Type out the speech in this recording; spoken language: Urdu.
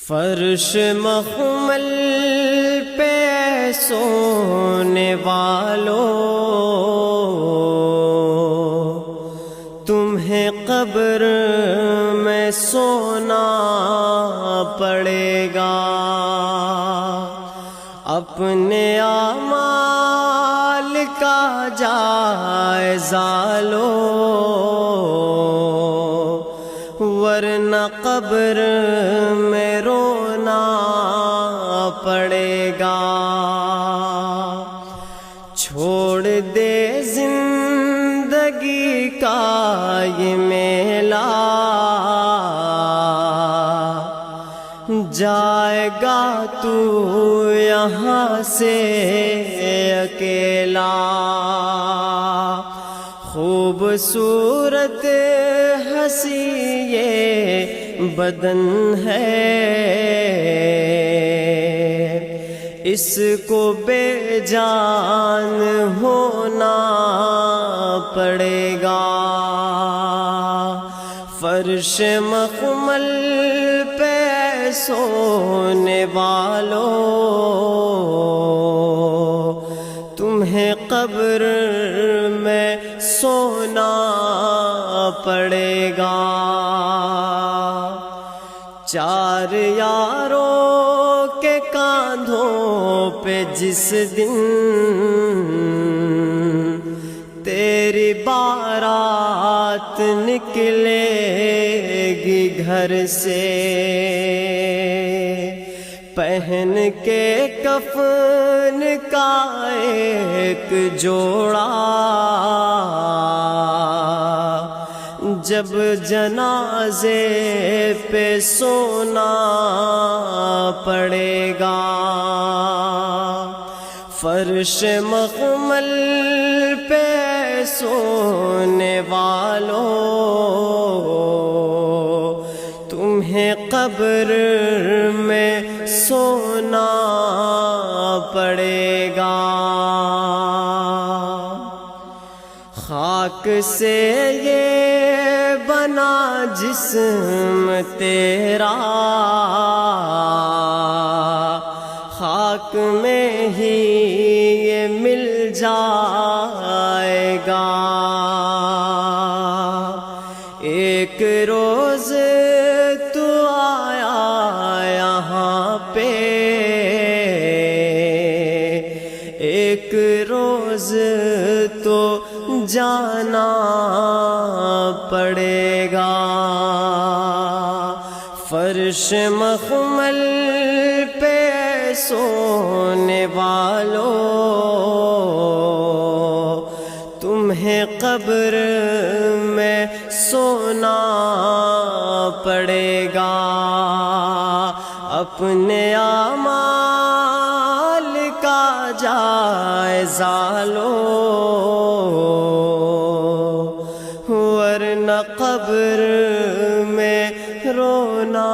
فرش مخمل پہ سونے والوں، تمہیں قبر میں سونا پڑے گا۔ اپنے اعمال کا جائزہ لو، ورنہ قبر میں رونا پڑے گا۔ چھوڑ دے زندگی کا یہ میلہ، جائے گا تو یہاں سے اکیلا۔ خوبصورت ہنسی یہ بدن ہے، اس کو بے جان ہونا پڑے گا۔ فرش مخمل پہ سونے والوں، تمہیں قبر میں سونا پڑے گا۔ چار یاروں کے کاندھوں پہ جس دن تیری بارات نکلے گی گھر سے، پہن کے کفن کا ایک جوڑا، جب جنازے پہ سونا پڑے گا۔ فرش مخمل پہ سونے والوں، تمہیں قبر میں سونا پڑے گا۔ خاک سے یہ بنا جسم تیرا، خاک میں ہی یہ مل جائے گا۔ ایک روز تو آیا یہاں پہ، ایک روز تو جانا پڑے گا۔ فرش مخمل پہ سونے والوں، تمہیں قبر میں سونا پڑے گا۔ اپنے اعمال کا جائزہ لو، ورنہ قبر میں رونا